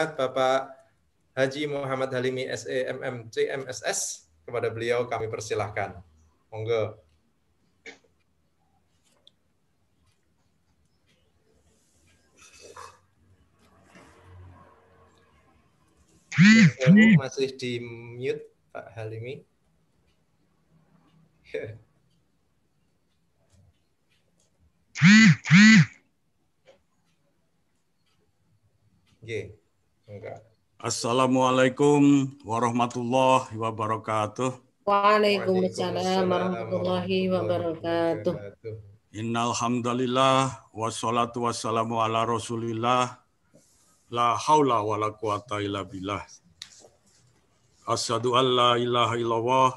Bapak Haji Muhammad Halimi SEMM CMSS. Kepada beliau kami persilahkan. Monggo. Masih di mute Pak Halimi. Enggak. Assalamualaikum warahmatullahi wabarakatuh. Waalaikumsalam warahmatullahi wabarakatuh. Innal hamdalillah wassalatu wassalamu ala Rasulillah la haula wala quwata illa billah. Asyhadu an la ilaha illallah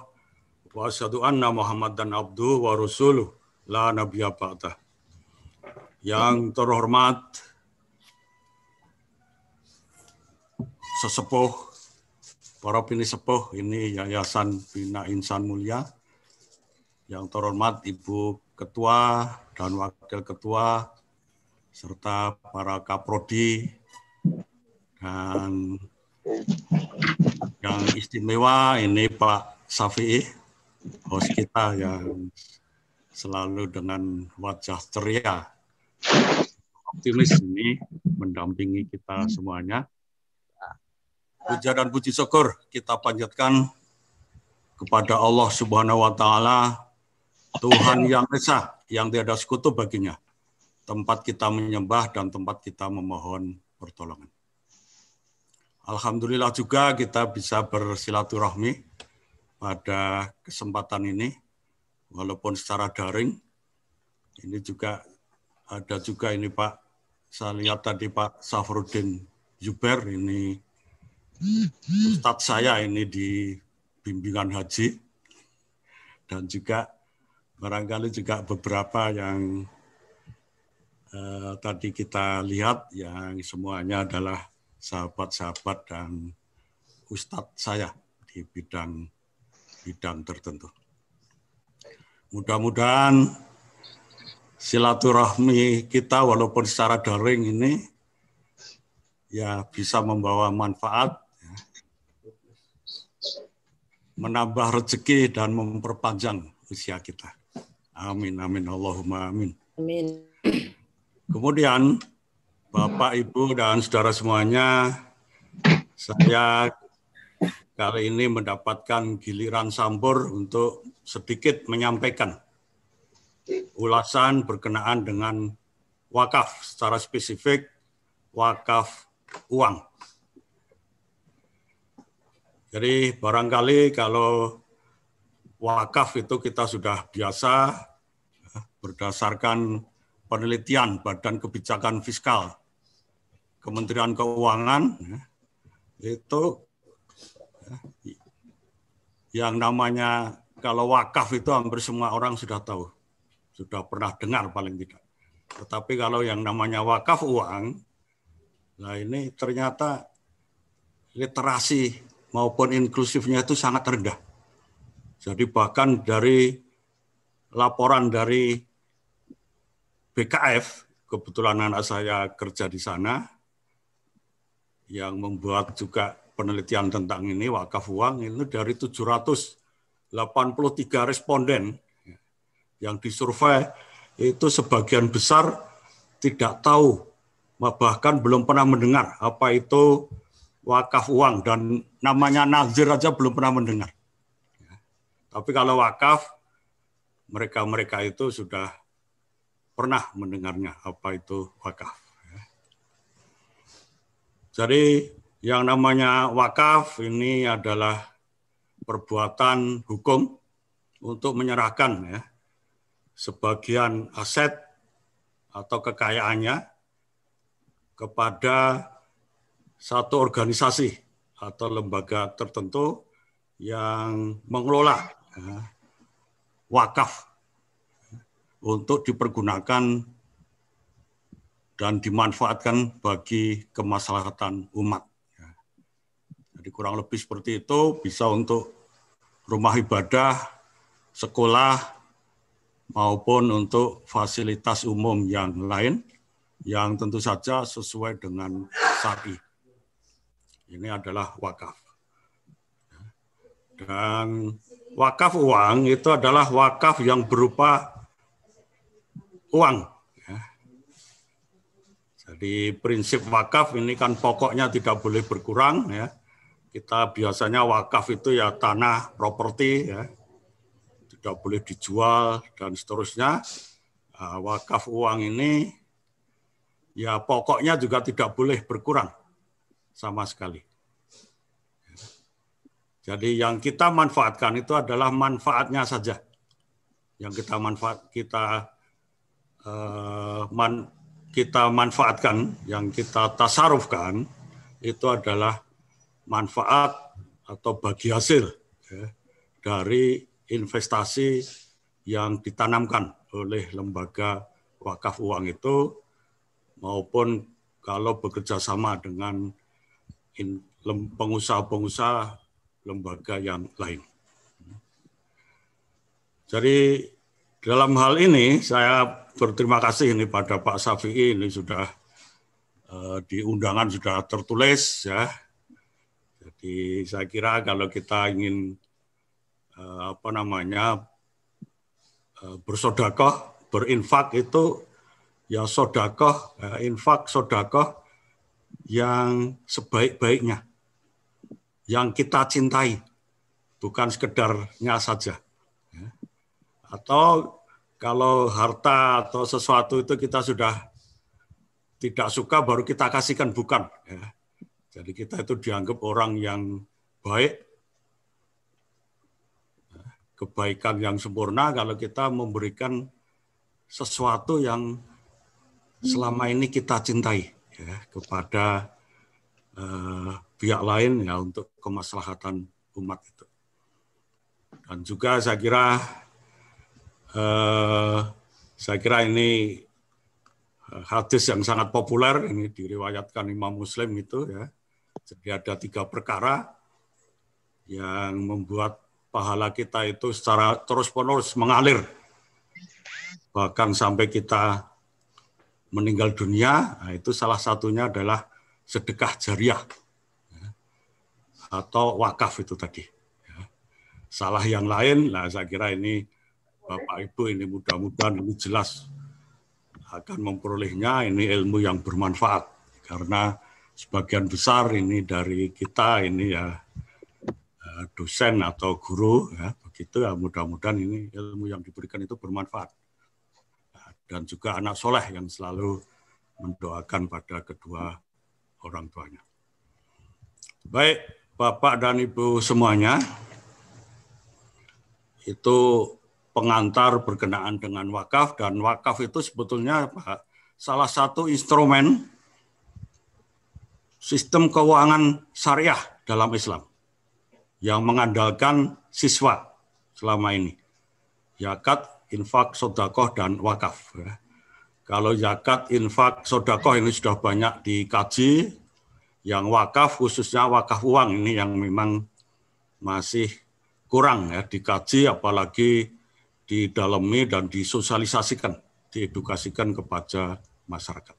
wa asyhadu anna Muhammadan abduhu wa rasuluh la nabiyya ba'dah. Yang terhormat sesepuh, para pinisepuh ini Yayasan Bina Insan Mulia, yang terhormat Ibu Ketua dan Wakil Ketua, serta para Kaprodi, dan yang istimewa ini Pak Syafi'i, host kita yang selalu dengan wajah ceria, optimis ini mendampingi kita semuanya. Puja dan puji syukur kita panjatkan kepada Allah Subhanahu wa Ta'ala, Tuhan yang esa, yang tiada sekutu baginya, tempat kita menyembah dan tempat kita memohon pertolongan. Alhamdulillah juga kita bisa bersilaturahmi pada kesempatan ini, walaupun secara daring. Ini juga ada juga ini Pak, saya lihat tadi Pak Safruddin Zubair, ini Ustadz saya ini di bimbingan haji, dan juga barangkali juga beberapa yang tadi kita lihat yang semuanya adalah sahabat-sahabat dan ustadz saya di bidang tertentu. Mudah-mudahan silaturahmi kita walaupun secara daring ini ya bisa membawa manfaat, menambah rezeki dan memperpanjang usia kita. Amin, amin, Allahumma amin. Amin. Kemudian, Bapak, Ibu, dan saudara semuanya, saya kali ini mendapatkan giliran sambur untuk sedikit menyampaikan ulasan berkenaan dengan wakaf, secara spesifik wakaf uang. Jadi barangkali kalau wakaf itu kita sudah biasa berdasarkan penelitian Badan Kebijakan Fiskal Kementerian Keuangan, itu yang namanya kalau wakaf itu hampir semua orang sudah tahu, sudah pernah dengar paling tidak. Tetapi kalau yang namanya wakaf uang, nah ini ternyata literasi maupun inklusifnya itu sangat rendah. Jadi bahkan dari laporan dari BKF, kebetulan anak saya kerja di sana, yang membuat juga penelitian tentang ini, wakaf uang, itu dari 783 responden yang disurvei, itu sebagian besar tidak tahu, bahkan belum pernah mendengar apa itu wakaf uang, dan namanya nazir aja belum pernah mendengar. Tapi kalau wakaf, mereka itu sudah pernah mendengarnya apa itu wakaf. Jadi yang namanya wakaf ini adalah perbuatan hukum untuk menyerahkan sebagian aset atau kekayaannya kepada satu organisasi atau lembaga tertentu yang mengelola wakaf untuk dipergunakan dan dimanfaatkan bagi kemaslahatan umat. Jadi kurang lebih seperti itu, bisa untuk rumah ibadah, sekolah, maupun untuk fasilitas umum yang lain, yang tentu saja sesuai dengan syar'i. Ini adalah wakaf. Dan wakaf uang itu adalah wakaf yang berupa uang. Jadi prinsip wakaf ini kan pokoknya tidak boleh berkurang. Ya. Kita biasanya wakaf itu ya tanah, properti, ya. Tidak boleh dijual dan seterusnya. Nah, wakaf uang ini ya pokoknya juga tidak boleh berkurang sama sekali. Jadi yang kita manfaatkan itu adalah manfaatnya saja. Yang kita manfaatkan, yang kita tasarufkan itu adalah manfaat atau bagi hasil ya, dari investasi yang ditanamkan oleh lembaga wakaf uang itu, maupun kalau bekerja sama dengan pengusaha-pengusaha lembaga yang lain. Jadi dalam hal ini saya berterima kasih ini pada Pak Syafi'i, ini sudah di undangan sudah tertulis ya. Jadi saya kira kalau kita ingin bersodakoh, berinfak itu ya sodakoh, infak sodakoh yang sebaik-baiknya, yang kita cintai, bukan sekedarnya saja. Atau kalau harta atau sesuatu itu kita sudah tidak suka baru kita kasihkan, bukan. Ya. Jadi kita itu dianggap orang yang baik, kebaikan yang sempurna kalau kita memberikan sesuatu yang selama ini kita cintai ya, kepada pihak lain ya untuk kemaslahatan umat itu. Dan juga saya kira ini hadis yang sangat populer, ini diriwayatkan Imam Muslim itu ya. Jadi ada 3 perkara yang membuat pahala kita itu secara terus-menerus mengalir. Bahkan sampai kita meninggal dunia, nah itu salah satunya adalah sedekah jariah ya, atau wakaf itu tadi. Ya. Salah yang lain, nah saya kira ini Bapak Ibu ini mudah-mudahan ini jelas akan memperolehnya, ini ilmu yang bermanfaat. Karena sebagian besar ini dari kita ini ya dosen atau guru ya, begitu ya, mudah-mudahan ini ilmu yang diberikan itu bermanfaat. Dan juga anak soleh yang selalu mendoakan pada kedua orang tuanya. Baik, Bapak dan Ibu semuanya, itu pengantar berkenaan dengan wakaf, dan wakaf itu sebetulnya salah satu instrumen sistem keuangan syariah dalam Islam yang mengandalkan siswa selama ini. Zakat, infak, sodakoh, dan wakaf. Kalau zakat, infak, sodakoh ini sudah banyak dikaji. Yang wakaf, khususnya wakaf uang ini yang memang masih kurang ya dikaji, apalagi didalami dan disosialisasikan, diedukasikan kepada masyarakat.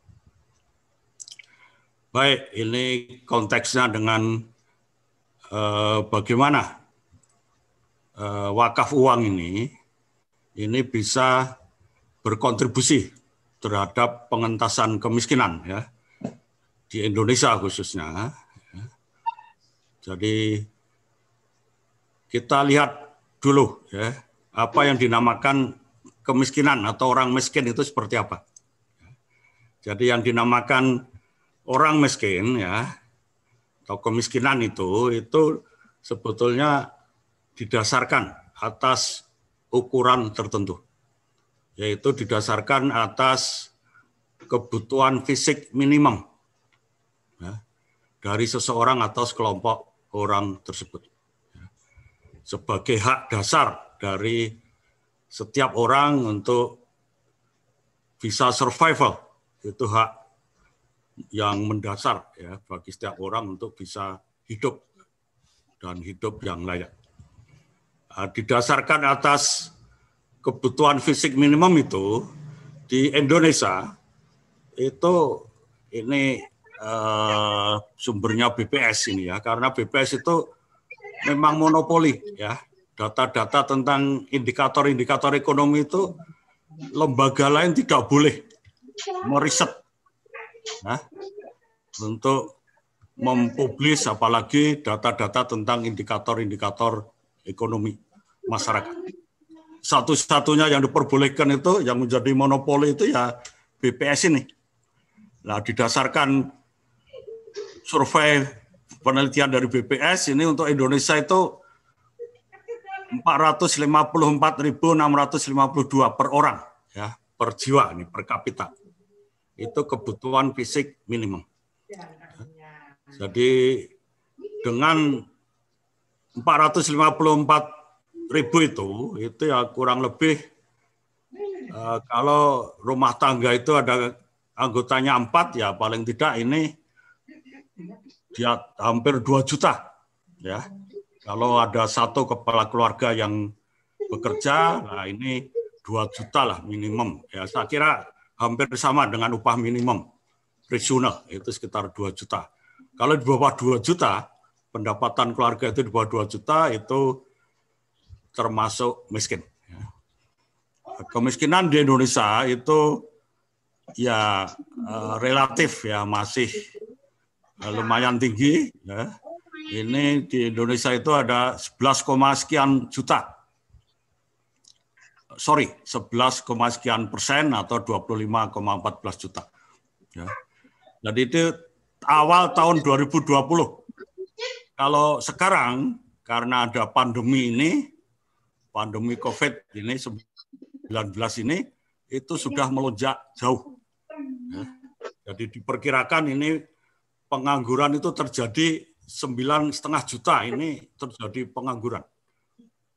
Baik, ini konteksnya dengan bagaimana wakaf uang ini bisa berkontribusi terhadap pengentasan kemiskinan ya di Indonesia khususnya. Jadi kita lihat dulu ya apa yang dinamakan kemiskinan atau orang miskin itu seperti apa. Jadi yang dinamakan orang miskin ya atau kemiskinan itu sebetulnya didasarkan atas ukuran tertentu, yaitu didasarkan atas kebutuhan fisik minimum ya, dari seseorang atau sekelompok orang tersebut. Sebagai hak dasar dari setiap orang untuk bisa survival, itu hak yang mendasar ya bagi setiap orang untuk bisa hidup dan hidup yang layak. Didasarkan atas kebutuhan fisik minimum itu di Indonesia itu ini sumbernya BPS ini ya, karena BPS itu memang monopoli ya. Data-data tentang indikator-indikator ekonomi itu lembaga lain tidak boleh meriset ya, untuk mempublis apalagi data-data tentang indikator-indikator ekonomi masyarakat. Satu-satunya yang diperbolehkan itu, yang menjadi monopoli itu ya BPS ini. Nah, didasarkan survei penelitian dari BPS ini untuk Indonesia itu 454.652 per orang ya, per jiwa ini, per kapita. Itu kebutuhan fisik minimum. Jadi dengan 454.000 itu ya kurang lebih kalau rumah tangga itu ada anggotanya 4 ya paling tidak ini dia hampir 2 juta ya. Kalau ada satu kepala keluarga yang bekerja, nah ini 2 juta lah minimum. Ya, saya kira hampir sama dengan upah minimum regional, itu sekitar 2 juta. Kalau di bawah 2 juta, pendapatan keluarga itu di bawah 2 juta, itu termasuk miskin. Kemiskinan di Indonesia itu ya relatif ya masih lumayan tinggi. Ya. Ini di Indonesia itu ada 11, sekian juta. 11, sekian persen atau 25,14 juta. Ya. Jadi itu awal tahun 2020. Kalau sekarang karena ada pandemi ini, pandemi COVID ini 19 ini itu sudah melonjak jauh. Ya. Jadi diperkirakan ini pengangguran itu terjadi 9,5 juta ini terjadi pengangguran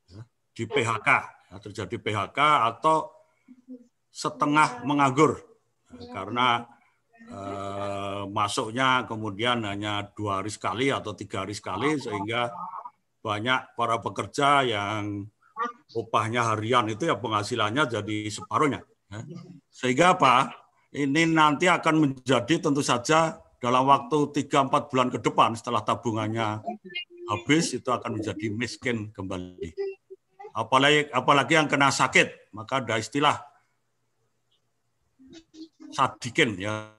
ya, di PHK ya, terjadi PHK atau setengah menganggur ya, karena masuknya kemudian hanya 2 hari sekali atau 3 hari sekali sehingga banyak para pekerja yang upahnya harian itu ya penghasilannya jadi separuhnya ya. Sehingga apa? Ini nanti akan menjadi tentu saja dalam waktu 3-4 bulan ke depan setelah tabungannya habis itu akan menjadi miskin kembali. Apalagi yang kena sakit, maka ada istilah sadikin ya.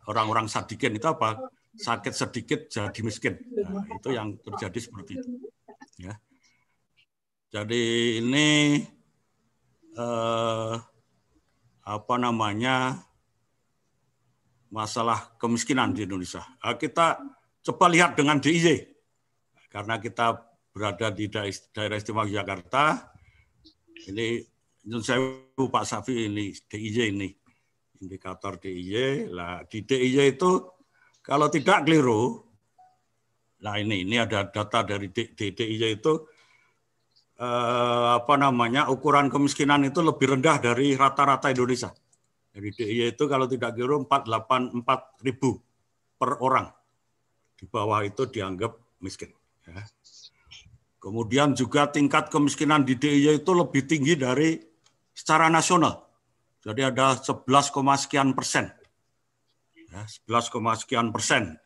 Orang-orang sadikin itu apa? Sakit sedikit jadi miskin. Nah, itu yang terjadi seperti itu. Ya. Jadi ini masalah kemiskinan di Indonesia. Kita coba lihat dengan DIY. Karena kita berada di daerah istimewa Yogyakarta, ini Nyunsewu Pak Safi ini DIY ini, indikator DIY. Lah di DIY itu kalau tidak keliru, nah ini ada data dari DIY itu ukuran kemiskinan itu lebih rendah dari rata-rata Indonesia. Jadi DIY itu kalau tidak keliru 484.000 per orang. Di bawah itu dianggap miskin. Ya. Kemudian juga tingkat kemiskinan di DIY itu lebih tinggi dari secara nasional. Jadi ada 11, sekian persen. Ya, 11, sekian persen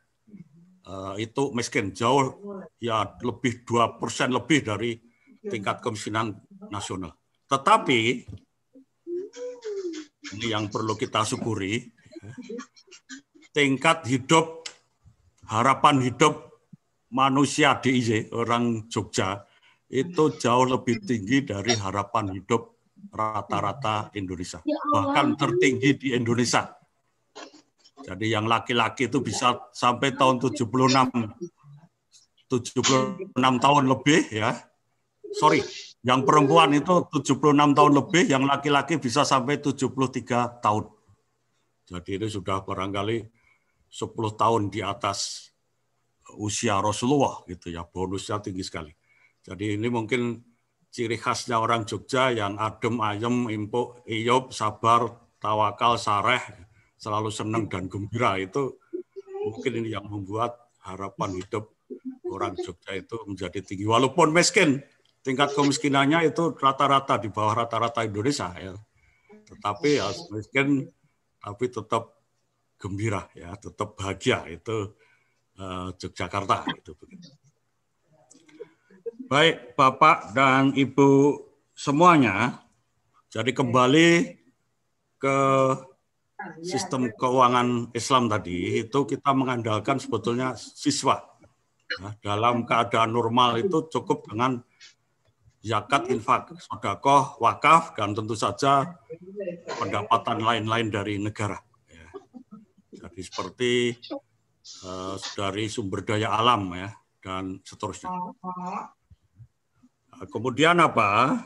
itu miskin. Jauh ya lebih 2% lebih dari tingkat kemiskinan nasional. Tetapi ini yang perlu kita syukuri, tingkat hidup, harapan hidup manusia DIY, orang Jogja, itu jauh lebih tinggi dari harapan hidup rata-rata Indonesia. Bahkan tertinggi di Indonesia. Jadi yang laki-laki itu bisa sampai tahun 76 tahun lebih ya. Sorry. Yang perempuan itu 76 tahun lebih, yang laki-laki bisa sampai 73 tahun. Jadi itu sudah barangkali 10 tahun di atas usia Rasulullah gitu ya, bonusnya tinggi sekali. Jadi ini mungkin ciri khasnya orang Jogja yang adem ayem, empuk, iyop, sabar, tawakal, sareh, selalu senang dan gembira. Itu mungkin ini yang membuat harapan hidup orang Jogja itu menjadi tinggi walaupun miskin. Tingkat kemiskinannya itu rata-rata di bawah rata-rata Indonesia ya. Tetapi ya miskin tapi tetap gembira ya, tetap bahagia itu Yogyakarta itu begitu. Baik Bapak dan Ibu semuanya, jadi kembali ke sistem keuangan Islam tadi itu kita mengandalkan sebetulnya siswa. Ya, dalam keadaan normal itu cukup dengan zakat, infak, sedekah, wakaf, dan tentu saja pendapatan lain-lain dari negara. Ya. Jadi seperti dari sumber daya alam ya dan seterusnya. Kemudian apa?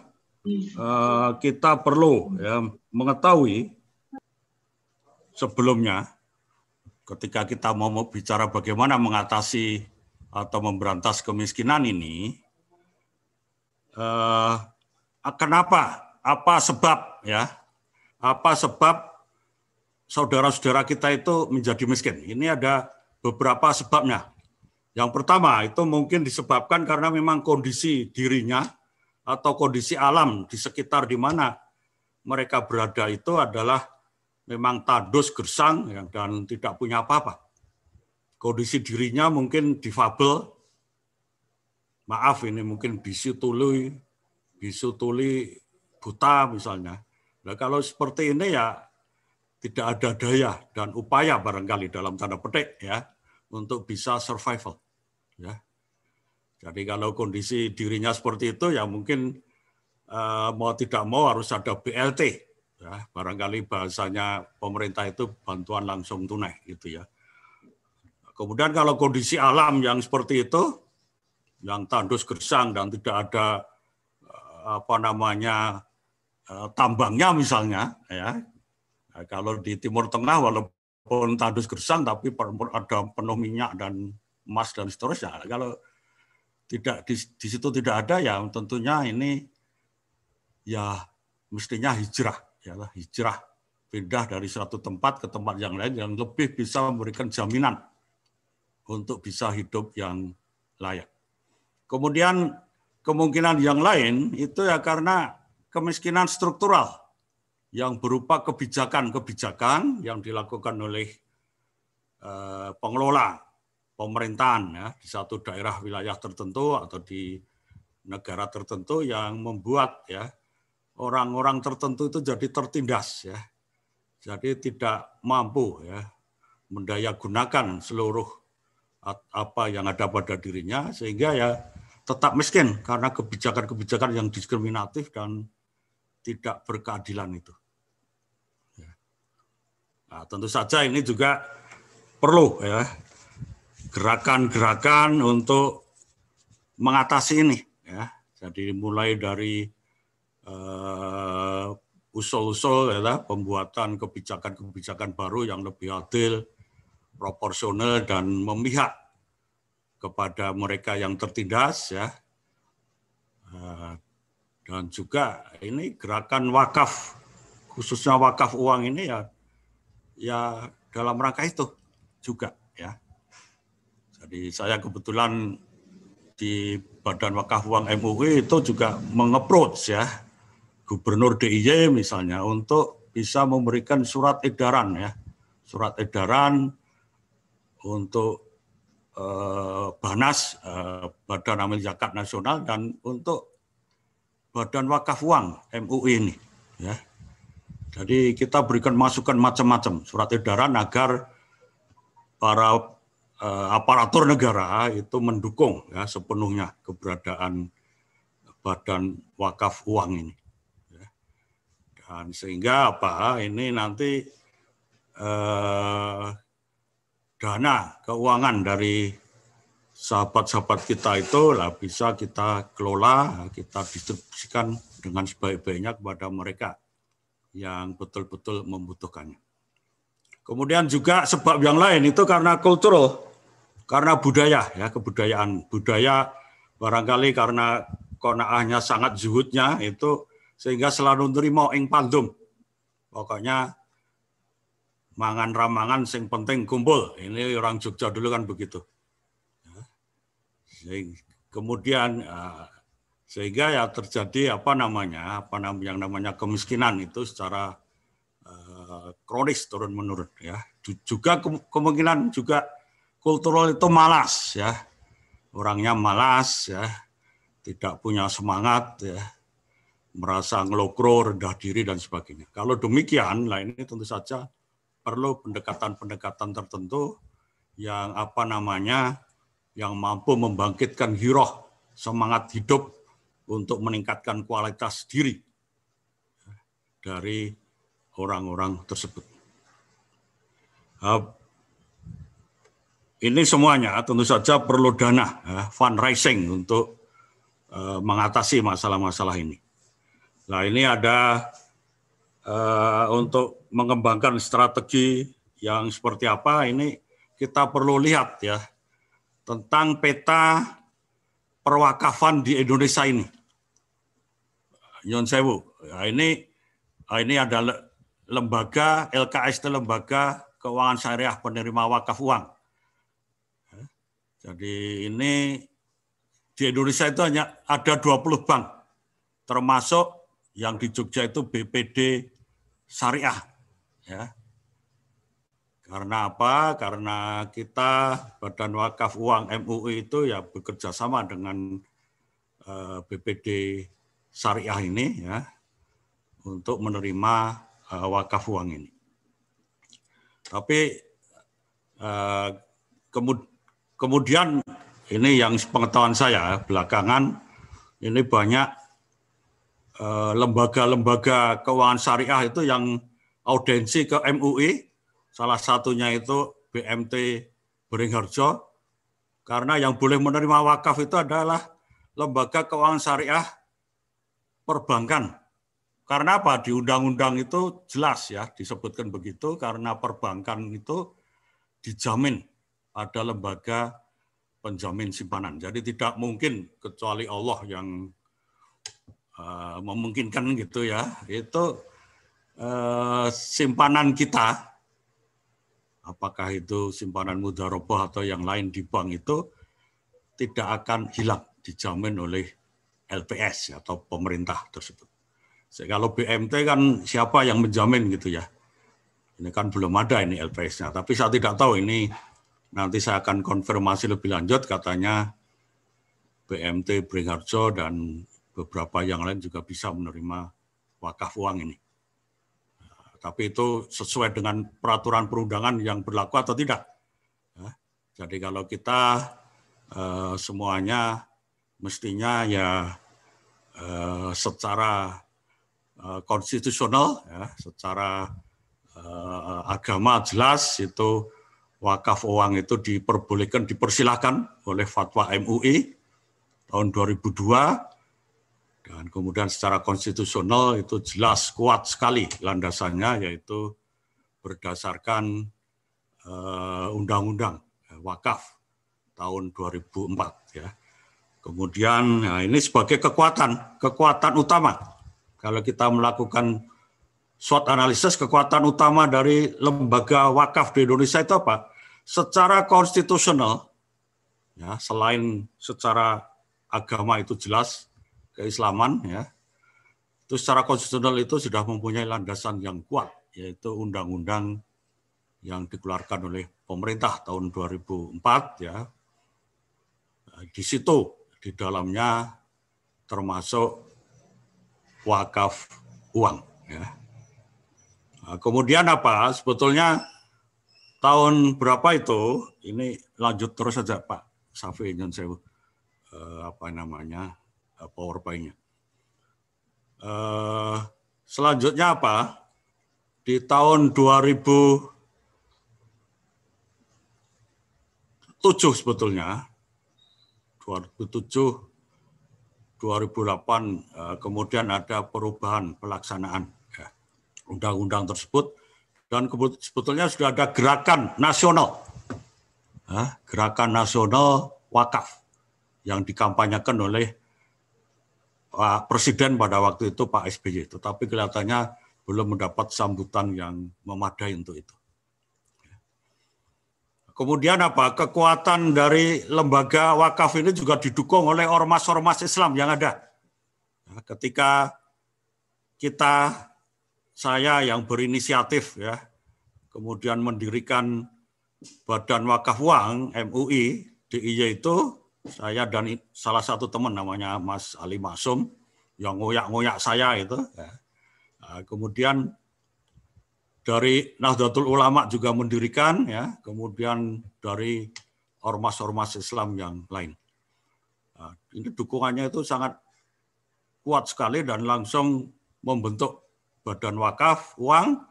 Kita perlu ya, mengetahui sebelumnya ketika kita mau bicara bagaimana mengatasi atau memberantas kemiskinan ini, kenapa? Apa sebab ya? Apa sebab saudara-saudara kita itu menjadi miskin? Ini ada beberapa sebabnya. Yang pertama itu mungkin disebabkan karena memang kondisi dirinya atau kondisi alam di sekitar di mana mereka berada itu adalah memang tandus, gersang dan tidak punya apa-apa. Kondisi dirinya mungkin difabel, maaf ini mungkin bisu tuli buta misalnya. Nah kalau seperti ini ya tidak ada daya dan upaya barangkali dalam tanda petik ya untuk bisa survival. Ya. Jadi kalau kondisi dirinya seperti itu ya mungkin mau tidak mau harus ada BLT. Ya, barangkali bahasanya pemerintah itu bantuan langsung tunai gitu ya. Kemudian kalau kondisi alam yang seperti itu, yang tandus gersang dan tidak ada tambangnya misalnya, ya. Nah, kalau di Timur Tengah walaupun tandus gersang tapi ada penuh minyak dan emas dan seterusnya. Kalau tidak di situ tidak ada ya tentunya ini ya mestinya hijrah pindah dari suatu tempat ke tempat yang lain yang lebih bisa memberikan jaminan untuk bisa hidup yang layak. Kemudian kemungkinan yang lain itu ya karena kemiskinan struktural yang berupa kebijakan-kebijakan yang dilakukan oleh pengelola pemerintahan ya, di satu daerah wilayah tertentu atau di negara tertentu yang membuat ya orang-orang tertentu itu jadi tertindas ya. Jadi tidak mampu ya mendayagunakan seluruh apa yang ada pada dirinya sehingga ya tetap miskin karena kebijakan-kebijakan yang diskriminatif dan tidak berkeadilan itu. Nah, tentu saja ini juga perlu ya gerakan-gerakan untuk mengatasi ini ya. Jadi mulai dari usul-usul ya, pembuatan kebijakan-kebijakan baru yang lebih adil, proporsional dan memihak kepada mereka yang tertindas ya. Dan juga ini gerakan wakaf, khususnya wakaf uang ini ya dalam rangka itu juga ya. Jadi saya kebetulan di Badan Wakaf Uang MUI itu juga meng-approach ya Gubernur DIY misalnya untuk bisa memberikan surat edaran ya, surat edaran untuk Banas, Badan Amil Zakat Nasional dan untuk Badan Wakaf Uang MUI ini ya. Jadi kita berikan masukan macam-macam surat edaran agar para aparatur negara itu mendukung ya sepenuhnya keberadaan Badan Wakaf Uang ini. Ya. Dan sehingga ini nanti dana keuangan dari sahabat-sahabat kita itu bisa kita kelola, kita distribusikan dengan sebaik-baiknya kepada mereka yang betul-betul membutuhkannya. Kemudian juga sebab yang lain itu karena kultural, karena budaya ya, kebudayaan budaya barangkali karena qanaahnya sangat zuhudnya itu sehingga selalu nerima ing pandum. Pokoknya mangan ramangan sing penting kumpul. Ini orang Jogja dulu kan begitu. Kemudian sehingga ya terjadi yang namanya kemiskinan itu secara kronis turun-menurun ya. Juga kemungkinan juga kultural itu malas ya. Orangnya malas ya, tidak punya semangat ya, merasa ngelokro, rendah diri dan sebagainya. Kalau demikian, nah ini tentu saja perlu pendekatan-pendekatan tertentu yang yang mampu membangkitkan giroh, semangat hidup untuk meningkatkan kualitas diri dari orang-orang tersebut. Ini semuanya tentu saja perlu dana, fundraising untuk mengatasi masalah-masalah ini. Nah ini ada untuk mengembangkan strategi yang seperti apa, ini kita perlu lihat ya tentang peta perwakafan di Indonesia ini. Nyon sewu, nah, ini ada lembaga LKS, lembaga keuangan syariah penerima wakaf uang. Jadi ini di Indonesia itu hanya ada 20 bank, termasuk yang di Jogja itu BPD Syariah. Ya. Karena apa? Karena kita Badan Wakaf Uang MUI itu ya bekerja sama dengan BPD Syariah ini ya untuk menerima wakaf uang ini. Tapi kemudian ini yang pengetahuan saya belakangan ini banyak lembaga-lembaga keuangan syariah itu yang audiensi ke MUI, salah satunya itu BMT Beringharjo, karena yang boleh menerima wakaf itu adalah lembaga keuangan syariah perbankan. Karena apa? Di undang-undang itu jelas ya disebutkan begitu, karena perbankan itu dijamin ada lembaga penjamin simpanan. Jadi tidak mungkin kecuali Allah yang memungkinkan gitu ya. Itu simpanan kita, apakah itu simpanan mudharabah atau yang lain di bank itu tidak akan hilang, dijamin oleh LPS atau pemerintah tersebut. Kalau BMT kan siapa yang menjamin gitu ya. Ini kan belum ada ini LPS-nya. Tapi saya tidak tahu ini, nanti saya akan konfirmasi lebih lanjut, katanya BMT Beringharjo dan beberapa yang lain juga bisa menerima wakaf uang ini. Tapi itu sesuai dengan peraturan perundangan yang berlaku atau tidak. Jadi kalau kita semuanya mestinya ya secara konstitusional, ya, secara agama jelas itu wakaf uang itu diperbolehkan, dipersilahkan oleh fatwa MUI tahun 2002, dan kemudian secara konstitusional itu jelas kuat sekali landasannya, yaitu berdasarkan Undang-Undang Wakaf tahun 2004. Ya. Kemudian nah ini sebagai kekuatan utama. Kalau kita melakukan SWOT analisis, kekuatan utama dari lembaga wakaf di Indonesia itu apa? Secara konstitusional, ya, selain secara agama itu jelas, keislaman, ya, itu secara konstitusional itu sudah mempunyai landasan yang kuat, yaitu undang-undang yang dikeluarkan oleh pemerintah tahun 2004. Ya. Di situ, di dalamnya termasuk wakaf uang. Ya. Nah, kemudian apa? Sebetulnya tahun berapa itu? Ini lanjut terus saja Pak Safi, PowerPoint-nya. Selanjutnya apa? Di tahun 2007 sebetulnya, 2007 2008 kemudian ada perubahan pelaksanaan undang-undang tersebut, dan sebetulnya sudah ada gerakan nasional wakaf yang dikampanyekan oleh Pak Presiden pada waktu itu, Pak SBY, tetapi kelihatannya belum mendapat sambutan yang memadai untuk itu. Kemudian apa? Kekuatan dari lembaga wakaf ini juga didukung oleh ormas-ormas Islam yang ada. Ketika kita saya yang berinisiatif ya, kemudian mendirikan Badan Wakaf Uang MUI DIY itu saya dan salah satu teman namanya Mas Ali Masum yang ngoyak-ngoyak saya itu. Ya. Kemudian dari Nahdlatul Ulama juga mendirikan ya, kemudian dari ormas-ormas Islam yang lain. Nah, ini dukungannya itu sangat kuat sekali dan langsung membentuk Badan Wakaf Uang,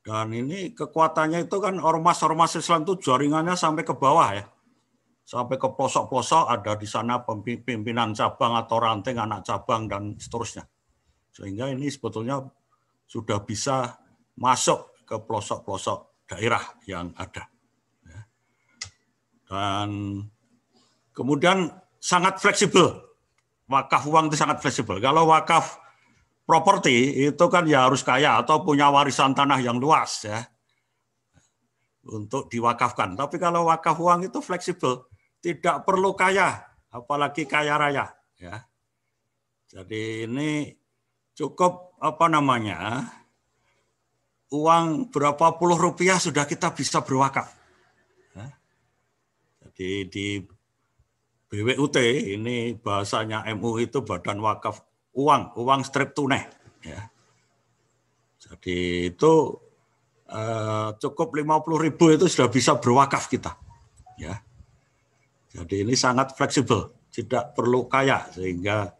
dan ini kekuatannya itu kan ormas-ormas Islam itu jaringannya sampai ke bawah ya, sampai ke pelosok-pelosok, ada di sana pimpinan cabang atau ranting anak cabang dan seterusnya, sehingga ini sebetulnya sudah bisa masuk ke pelosok-pelosok daerah yang ada. Dan kemudian sangat fleksibel. Wakaf uang itu sangat fleksibel. Kalau wakaf properti itu kan ya harus kaya atau punya warisan tanah yang luas ya untuk diwakafkan. Tapi kalau wakaf uang itu fleksibel, tidak perlu kaya, apalagi kaya raya ya. Jadi ini cukup uang berapa puluh rupiah sudah kita bisa berwakaf. Ya. Jadi di BWUT ini bahasanya MUI itu Badan Wakaf Uang strip tunai. Ya. Jadi itu cukup 50.000 itu sudah bisa berwakaf kita. Ya. Jadi ini sangat fleksibel, tidak perlu kaya sehingga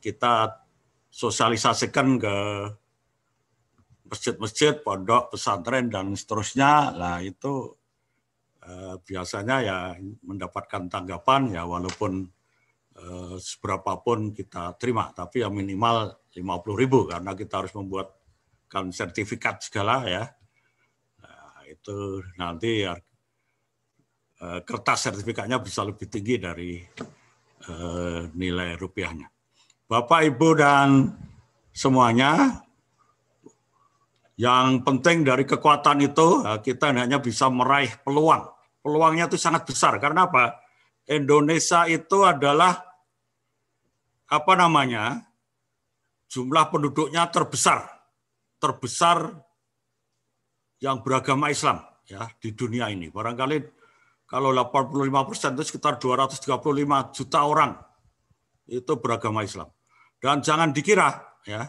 kita sosialisasikan ke masjid-masjid, pondok, pesantren dan seterusnya. Lah itu biasanya ya mendapatkan tanggapan ya walaupun seberapapun kita terima, tapi ya minimal 50.000 karena kita harus membuatkan sertifikat segala ya. Nah, itu nanti ya, kertas sertifikatnya bisa lebih tinggi dari nilai rupiahnya. Bapak, Ibu, dan semuanya, yang penting dari kekuatan itu, kita hanya bisa meraih peluang. Peluangnya itu sangat besar. Karena apa? Indonesia itu adalah, jumlah penduduknya terbesar yang beragama Islam ya di dunia ini. Barangkali kalau 85% itu sekitar 235 juta orang itu beragama Islam. Dan jangan dikira ya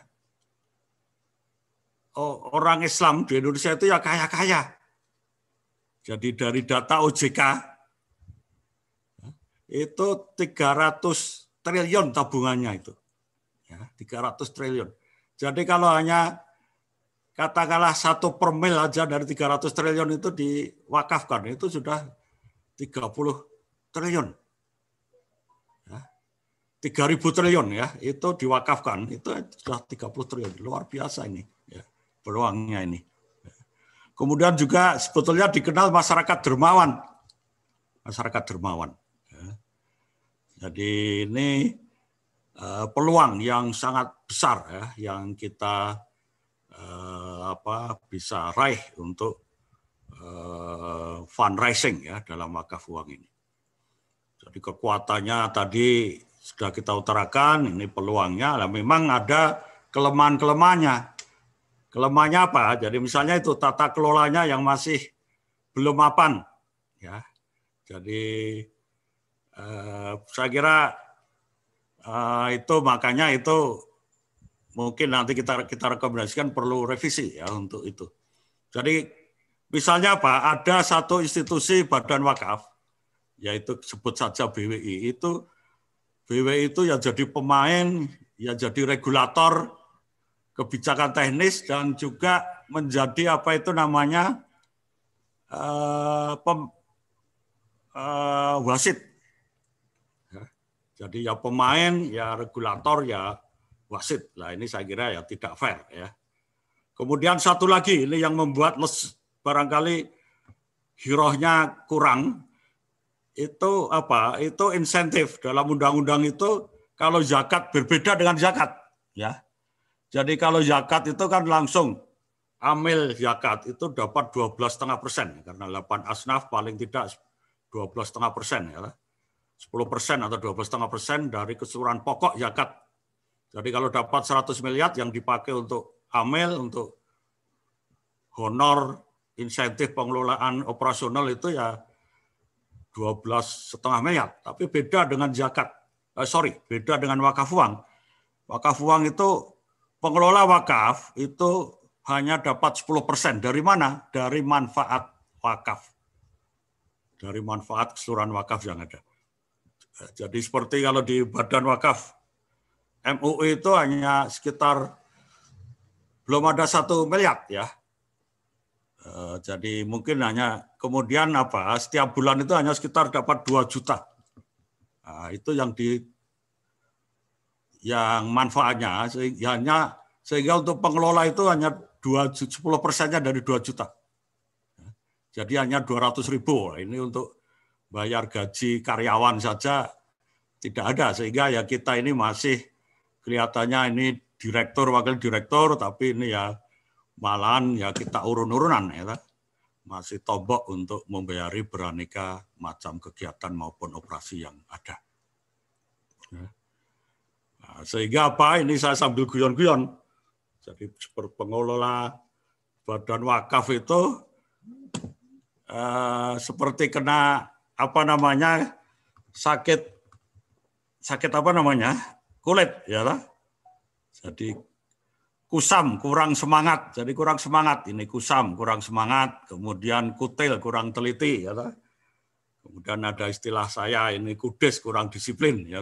orang Islam di Indonesia itu ya kaya-kaya. Jadi dari data OJK itu 300 triliun tabungannya itu. Ya, 300 triliun. Jadi kalau hanya katakanlah 1 promil aja dari 300 triliun itu diwakafkan, itu sudah 30 triliun. 3.000 triliun ya, itu diwakafkan, itu sudah 30 triliun. Luar biasa ini ya, peluangnya ini. Kemudian juga sebetulnya dikenal masyarakat dermawan. Masyarakat dermawan. Ya. Jadi ini peluang yang sangat besar ya, yang kita bisa raih untuk fundraising ya dalam wakaf uang ini. Jadi kekuatannya tadi sudah kita utarakan, ini peluangnya. Lah memang ada kelemahan-kelemahannya. Kelemahannya apa? Jadi misalnya itu tata kelolanya yang masih belum mapan. Ya. Jadi saya kira itu makanya itu mungkin nanti kita rekomendasikan perlu revisi ya untuk itu. Jadi misalnya apa? Ada satu institusi badan wakaf, yaitu sebut saja BWI itu. BWI itu ya jadi pemain, ya jadi regulator kebijakan teknis dan juga menjadi wasit. Ya, jadi ya pemain, ya regulator, ya wasit. Nah ini saya kira ya tidak fair ya. Kemudian satu lagi ini yang membuat barangkali hirohnya kurang. Itu itu insentif dalam undang-undang itu kalau zakat berbeda dengan zakat ya. Jadi kalau zakat itu kan langsung amil zakat itu dapat 12,5% karena 8 asnaf paling tidak 12,5% ya. 10% atau 12,5% dari keseluruhan pokok zakat. Jadi kalau dapat 100 miliar yang dipakai untuk amil, untuk honor, insentif pengelolaan operasional itu ya 12,5 miliar. Tapi beda dengan zakat. Beda dengan wakaf uang. Wakaf uang itu pengelola wakaf itu hanya dapat 10%. Dari mana? Dari manfaat wakaf. Dari manfaat keseluruhan wakaf yang ada. Jadi seperti kalau di badan wakaf MUI itu hanya sekitar belum ada 1 miliar ya. Jadi mungkin hanya kemudian setiap bulan itu hanya sekitar dapat 2 juta. Nah, itu yang manfaatnya sehingga untuk pengelola itu hanya 10%-nya dari 2 juta. Jadi hanya 200.000. Ini untuk bayar gaji karyawan saja tidak ada, sehingga ya kita ini masih kelihatannya ini direktur, wakil direktur, tapi ini ya malahan ya kita urun-urunan ya, masih tombok untuk membayari beraneka macam kegiatan maupun operasi yang ada. Nah, sehingga ini saya sambil guyon-guyon. Jadi pengelola badan wakaf itu seperti kena sakit kulit ya lah. Jadi kusam, kurang semangat. Jadi kurang semangat. Ini kusam, kurang semangat. Kemudian kutil, kurang teliti. Ya, kemudian ada istilah saya, ini kudes, kurang disiplin. Ya,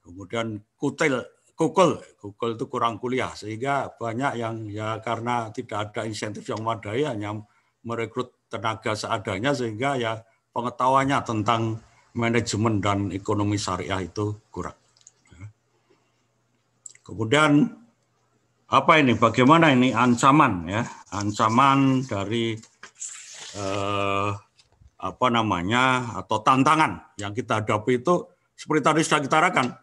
kemudian kukul itu kurang kuliah. Sehingga banyak yang ya karena tidak ada insentif yang memadai, hanya merekrut tenaga seadanya, sehingga ya pengetahuannya tentang manajemen dan ekonomi syariah itu kurang. Kemudian bagaimana ini ancaman ya, ancaman dari atau tantangan yang kita hadapi itu seperti tadi sudah kita arahkan,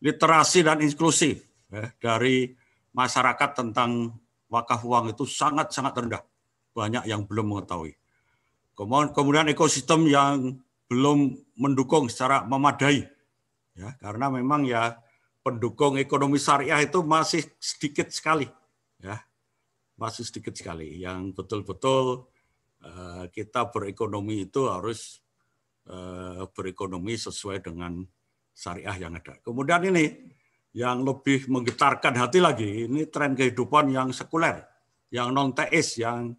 literasi dan inklusi ya, dari masyarakat tentang wakaf uang itu sangat-sangat rendah, banyak yang belum mengetahui. Kemudian ekosistem yang belum mendukung secara memadai ya, karena memang ya pendukung ekonomi syariah itu masih sedikit sekali, ya, masih sedikit sekali. Yang betul-betul kita berekonomi itu harus berekonomi sesuai dengan syariah yang ada. Kemudian ini yang lebih menggetarkan hati lagi, ini tren kehidupan yang sekuler, yang non teis, yang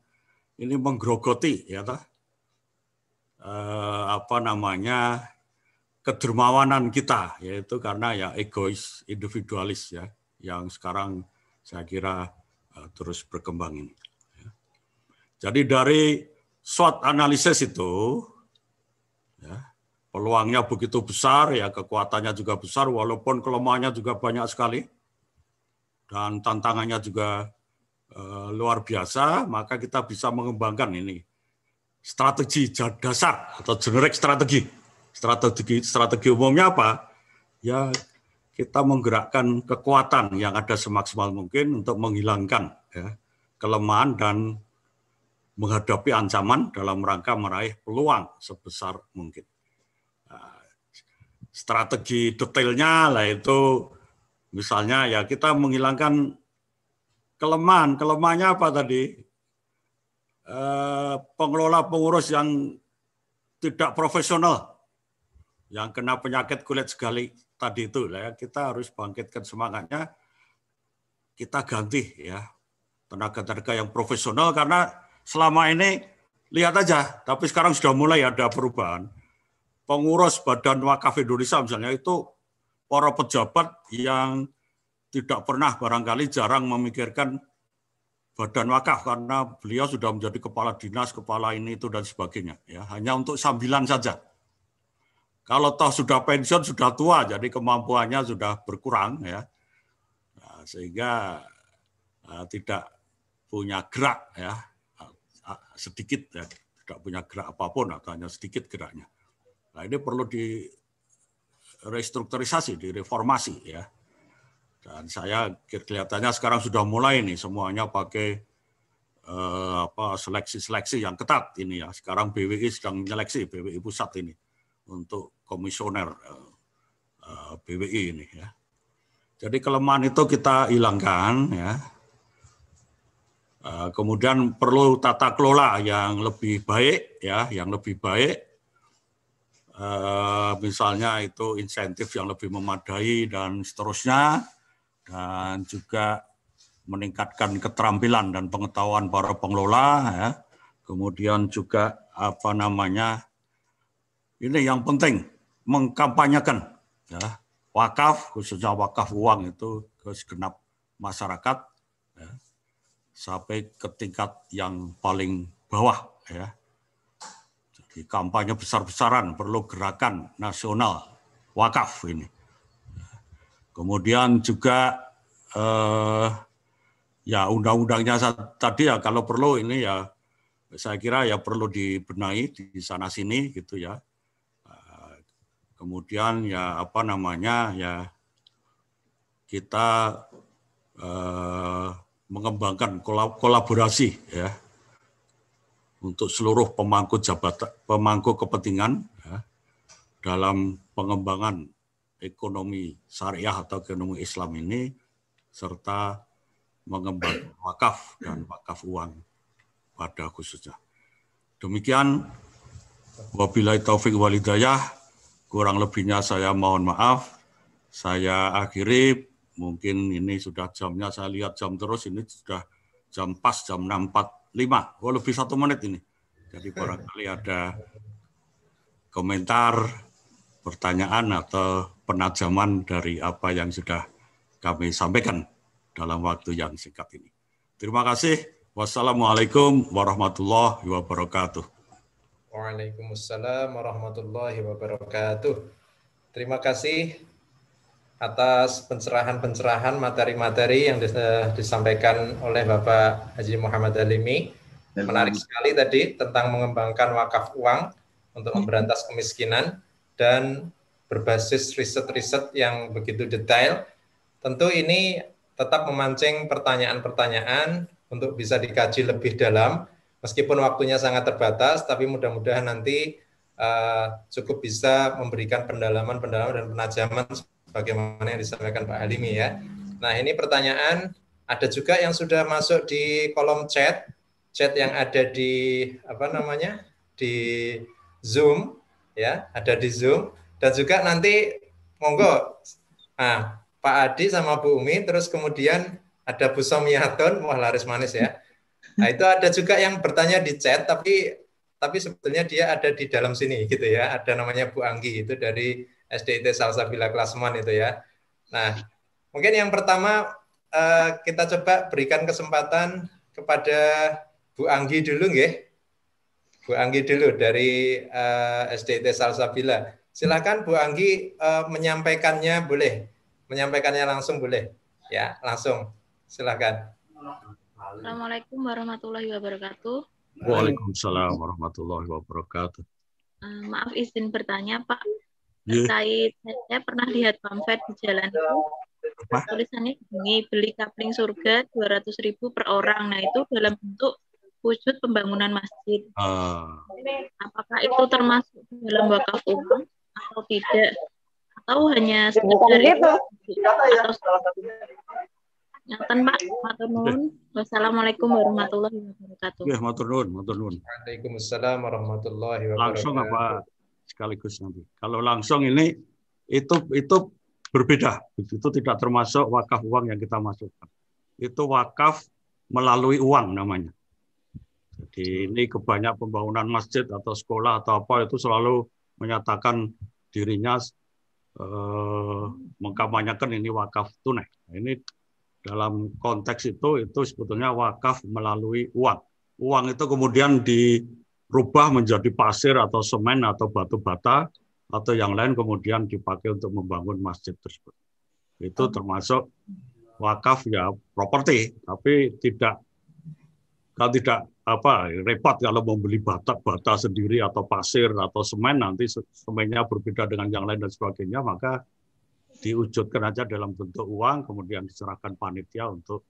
ini menggerogoti, ya, kedermawanan kita, yaitu karena ya egois, individualis ya, yang sekarang saya kira terus berkembang ini. Jadi dari SWOT analisis itu, ya, peluangnya begitu besar, ya kekuatannya juga besar, walaupun kelemahannya juga banyak sekali, dan tantangannya juga luar biasa, maka kita bisa mengembangkan ini strategi dasar atau generic strategi. Strategi umumnya apa? Ya kita menggerakkan kekuatan yang ada semaksimal mungkin untuk menghilangkan ya, kelemahan dan menghadapi ancaman dalam rangka meraih peluang sebesar mungkin. Strategi detailnya lah itu misalnya ya kita menghilangkan kelemahan. Kelemahannya apa tadi? Pengelola pengurus yang tidak profesional, yang kena penyakit kulit sekali tadi itu, ya, kita harus bangkitkan semangatnya, kita ganti ya tenaga-tenaga yang profesional, karena selama ini lihat aja, tapi sekarang sudah mulai ada perubahan. Pengurus Badan Wakaf Indonesia misalnya itu para pejabat yang tidak pernah barangkali jarang memikirkan Badan Wakaf, karena beliau sudah menjadi kepala dinas, kepala ini itu dan sebagainya, ya hanya untuk sambilan saja. Kalau toh sudah pensiun, sudah tua, jadi kemampuannya sudah berkurang, ya, nah, sehingga tidak punya gerak, ya, sedikit, ya, tidak punya gerak apapun atau hanya sedikit geraknya. Nah, ini perlu direstrukturisasi, direformasi, ya. Dan saya kelihatannya sekarang sudah mulai nih semuanya pakai seleksi-seleksi yang ketat ini ya. Sekarang BWI sedang menyeleksi, BWI pusat ini untuk komisioner BWI ini ya. Jadi kelemahan itu kita hilangkan, ya. Kemudian perlu tata kelola yang lebih baik, ya, yang lebih baik. Misalnya itu insentif yang lebih memadai dan seterusnya, dan juga meningkatkan keterampilan dan pengetahuan para pengelola, ya. Kemudian juga ini yang penting mengkampanyekan, ya, wakaf, khususnya wakaf uang itu ke segenap masyarakat, ya, sampai ke tingkat yang paling bawah, ya. Jadi kampanye besar-besaran, perlu gerakan nasional wakaf ini. Kemudian juga ya undang-undangnya tadi ya kalau perlu ini ya saya kira ya perlu dibenahi di sana sini gitu ya. Kemudian ya ya kita mengembangkan kolaborasi ya untuk seluruh pemangku kepentingan ya, dalam pengembangan ekonomi syariah atau ekonomi Islam ini, serta mengembangkan wakaf dan wakaf uang pada khususnya. Demikian, wabillahi taufik wal hidayah, kurang lebihnya saya mohon maaf. Saya akhiri, mungkin ini sudah jamnya, saya lihat jam terus, ini sudah jam pas, jam 6.45, lebih 1 menit ini. Jadi barangkali ada komentar, pertanyaan, atau penajaman dari apa yang sudah kami sampaikan dalam waktu yang singkat ini. Terima kasih. Wassalamualaikum warahmatullahi wabarakatuh. Waalaikumsalam warahmatullahi wabarakatuh. Terima kasih atas pencerahan-pencerahan materi-materi yang disampaikan oleh Bapak Haji Muhammad Halimi. Menarik sekali tadi tentang mengembangkan wakaf uang untuk memberantas kemiskinan dan berbasis riset-riset yang begitu detail. Tentu ini tetap memancing pertanyaan-pertanyaan untuk bisa dikaji lebih dalam, meskipun waktunya sangat terbatas, tapi mudah-mudahan nanti cukup bisa memberikan pendalaman-pendalaman dan penajaman sebagaimana yang disampaikan Pak Halimi ya. Nah, ini pertanyaan, ada juga yang sudah masuk di kolom chat yang ada di di Zoom ya, ada di Zoom, dan juga nanti monggo Pak Adi sama Bu Umi, terus kemudian ada Bu Somiaton, wah laris manis ya. Nah, itu ada juga yang bertanya di chat, tapi sebetulnya dia ada di dalam sini gitu ya. Ada namanya Bu Anggi, itu dari SDIT Salsabila Klasman itu ya. Nah, mungkin yang pertama kita coba berikan kesempatan kepada Bu Anggi dulu nggih. Bu Anggi dulu dari SDIT Salsabila. Silakan Bu Anggi menyampaikannya boleh. Menyampaikannya langsung boleh. Ya, langsung. Silakan. Assalamualaikum warahmatullahi wabarakatuh. Waalaikumsalam warahmatullahi wabarakatuh. Maaf izin bertanya Pak, terkait saya pernah lihat pamflet di jalan itu, tulisannya begini, beli kapling surga 200.000 per orang. Nah itu dalam bentuk wujud pembangunan masjid. Apakah itu termasuk dalam wakaf uang atau tidak? Atau hanya sekedar itu? Nyatan Pak, matur nuwun. Wassalamualaikum warahmatullahi wabarakatuh. Ya, matur nuwun. Waalaikumsalam warahmatullahi wabarakatuh. Langsung apa sekaligus nanti? Kalau langsung ini itu berbeda. Itu tidak termasuk wakaf uang yang kita masukkan. Itu wakaf melalui uang namanya. Jadi ini kebanyakan pembangunan masjid atau sekolah atau apa itu selalu menyatakan dirinya mengkampanyekan ini wakaf tunai. Nah, ini dalam konteks itu sebetulnya wakaf melalui uang. Uang itu kemudian dirubah menjadi pasir atau semen atau batu bata atau yang lain kemudian dipakai untuk membangun masjid tersebut. Itu termasuk wakaf ya properti, tapi tidak repot kalau membeli bata sendiri atau pasir atau semen, nanti semennya berbeda dengan yang lain dan sebagainya, maka diwujudkan aja dalam bentuk uang, kemudian diserahkan panitia untuk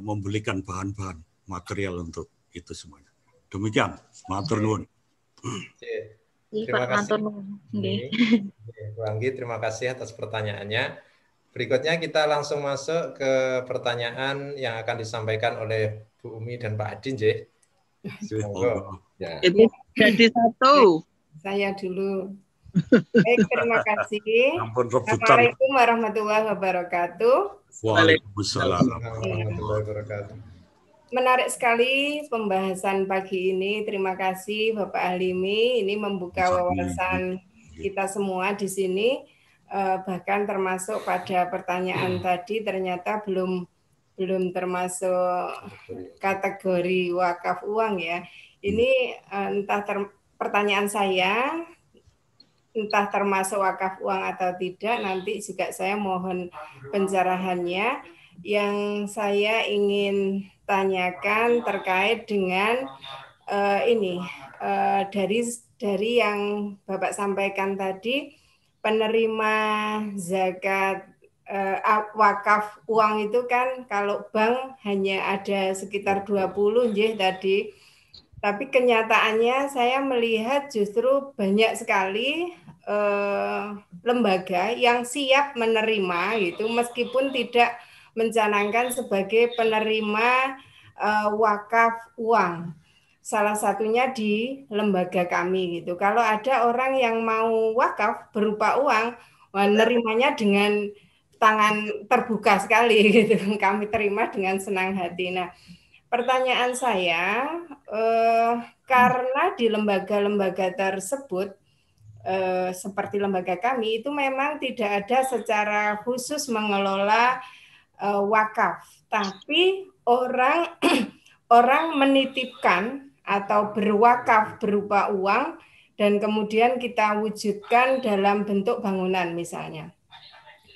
membelikan bahan-bahan material untuk itu semuanya. Demikian, matur nuwun. Terima kasih. Bu Anggi, terima kasih atas pertanyaannya. Berikutnya kita langsung masuk ke pertanyaan yang akan disampaikan oleh Bu Umi dan Pak Adin, J. Monggo. Ya. Itu jadi satu. Saya dulu. Baik, terima kasih. Ampun rebutan. Assalamualaikum warahmatullahi wabarakatuh. Waalaikumsalam. Warahmatullahi wabarakatuh. Menarik sekali pembahasan pagi ini. Terima kasih Bapak Halimi. Ini membuka wawasan kita semua di sini. Bahkan termasuk pada pertanyaan tadi ternyata belum termasuk kategori wakaf uang ya. Ini pertanyaan saya entah termasuk wakaf uang atau tidak, nanti juga saya mohon pencerahannya. Yang saya ingin tanyakan terkait dengan dari yang Bapak sampaikan tadi, penerima zakat wakaf uang itu kan kalau bank hanya ada sekitar 20 tadi. Tapi kenyataannya saya melihat justru banyak sekali lembaga yang siap menerima gitu meskipun tidak mencanangkan sebagai penerima wakaf uang. Salah satunya di lembaga kami gitu. Kalau ada orang yang mau wakaf berupa uang, menerimanya dengan tangan terbuka sekali gitu. Kami terima dengan senang hati. Nah, pertanyaan saya, karena di lembaga-lembaga tersebut, seperti lembaga kami, itu memang tidak ada secara khusus mengelola wakaf. Tapi orang menitipkan atau berwakaf berupa uang dan kemudian kita wujudkan dalam bentuk bangunan misalnya.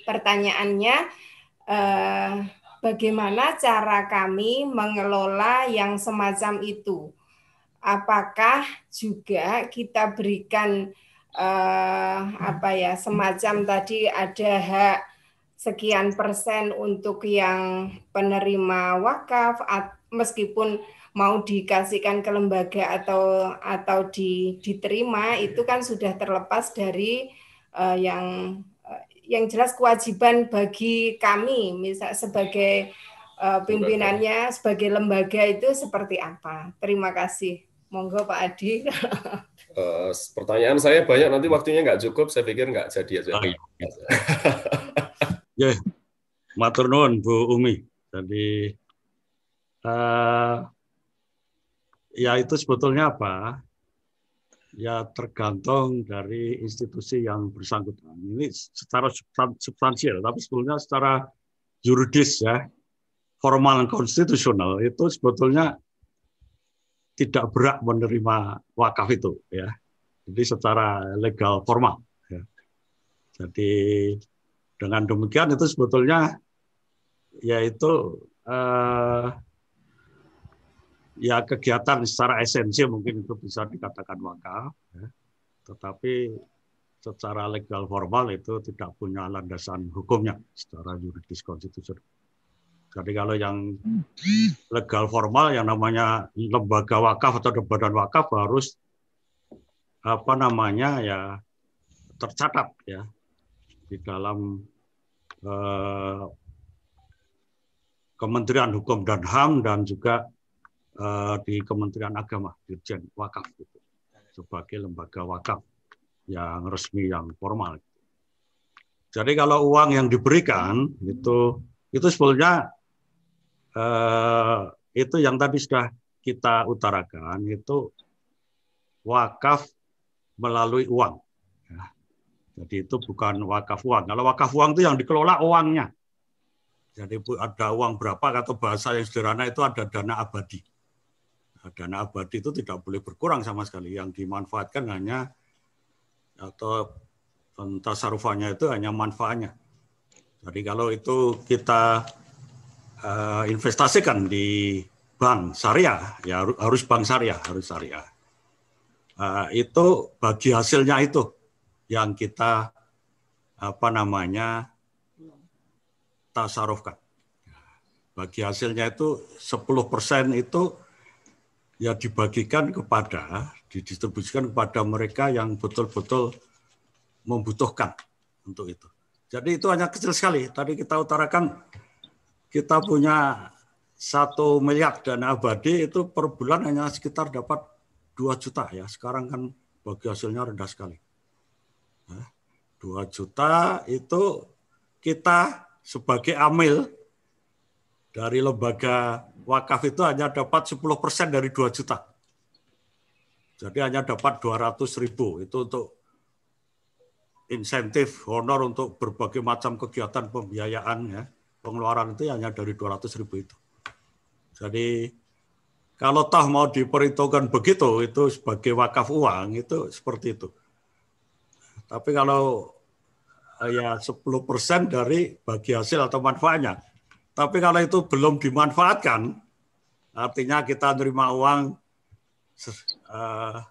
Pertanyaannya, bagaimana cara kami mengelola yang semacam itu? Apakah juga kita berikan semacam tadi ada hak sekian persen untuk yang penerima wakaf, meskipun mau dikasihkan ke lembaga atau diterima, itu kan sudah terlepas dari yang jelas kewajiban bagi kami, misal sebagai pimpinannya, sebagai lembaga itu seperti apa. Terima kasih. Monggo Pak Adi. Pertanyaan saya banyak, nanti waktunya nggak cukup, saya pikir nggak jadi aja. Ya, matur nuwun Bu Umi. Jadi ya itu sebetulnya apa? Ya tergantung dari institusi yang bersangkutan. Ini secara substansial, tapi sebetulnya secara yuridis ya, formal konstitusional itu sebetulnya tidak berhak menerima wakaf itu ya. Jadi secara legal formal. Ya. Jadi dengan demikian itu sebetulnya yaitu ya kegiatan secara esensi mungkin itu bisa dikatakan wakaf, ya. Tetapi secara legal formal itu tidak punya landasan hukumnya secara yuridis konstitusional. Jadi kalau yang legal formal yang namanya lembaga wakaf atau badan wakaf harus ya tercatat ya di dalam Kementerian Hukum dan HAM dan juga di Kementerian Agama, Dirjen Wakaf gitu, sebagai lembaga wakaf yang resmi, yang formal. Jadi kalau uang yang diberikan itu sebetulnya itu yang tadi sudah kita utarakan, itu wakaf melalui uang. Ya. Jadi itu bukan wakaf uang. Kalau wakaf uang itu yang dikelola uangnya. Jadi ada uang berapa, atau bahasa yang sederhana itu ada dana abadi. Dana abadi itu tidak boleh berkurang sama sekali. Yang dimanfaatkan hanya atau tasarufannya itu hanya manfaatnya. Jadi kalau itu kita investasikan di bank syariah, ya harus bank syariah, harus syariah. Itu bagi hasilnya itu yang kita tasarufkan. Bagi hasilnya itu 10% itu ya dibagikan didistribusikan kepada mereka yang betul-betul membutuhkan untuk itu. Jadi itu hanya kecil sekali. Tadi kita utarakan kita punya 1 miliar dana abadi itu per bulan hanya sekitar dapat 2 juta ya. Sekarang kan bagi hasilnya rendah sekali. 2 juta itu kita sebagai amil dari lembaga wakaf itu hanya dapat 10% dari 2 juta. Jadi hanya dapat 200.000 itu untuk insentif honor untuk berbagai macam kegiatan pembiayaan ya. Pengeluaran itu hanya dari 200.000 itu. Jadi kalau toh mau diperhitungkan begitu itu sebagai wakaf uang itu seperti itu. Tapi kalau ya 10% dari bagi hasil atau manfaatnya. Tapi kalau itu belum dimanfaatkan, artinya kita menerima uang 1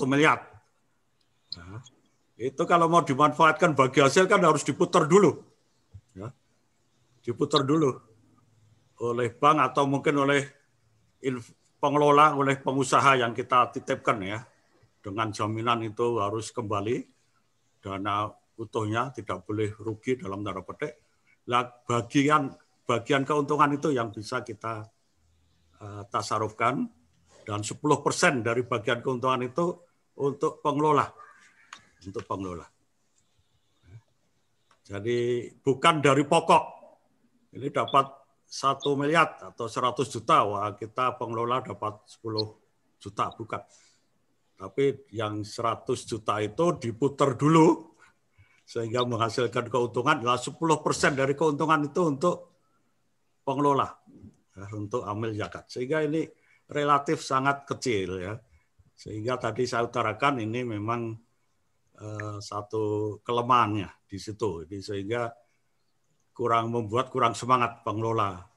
miliar. Nah, itu kalau mau dimanfaatkan bagi hasil kan harus diputar dulu. Ya. Diputar dulu oleh bank atau mungkin oleh pengelola, oleh pengusaha yang kita titipkan ya. Dengan jaminan itu harus kembali dana utuhnya, tidak boleh rugi dalam tanda petik. Nah, bagian keuntungan itu yang bisa kita tasarufkan dan 10% dari bagian keuntungan itu untuk pengelola. Untuk pengelola. Jadi bukan dari pokok. Ini dapat 1 miliar atau 100 juta, wah kita pengelola dapat 10 juta, bukan. Tapi yang 100 juta itu diputar dulu sehingga menghasilkan keuntungan adalah 10% dari keuntungan itu untuk pengelola, untuk amil zakat. Sehingga ini relatif sangat kecil ya. Sehingga tadi saya utarakan ini memang satu kelemahannya di situ. Jadi sehingga membuat kurang semangat pengelola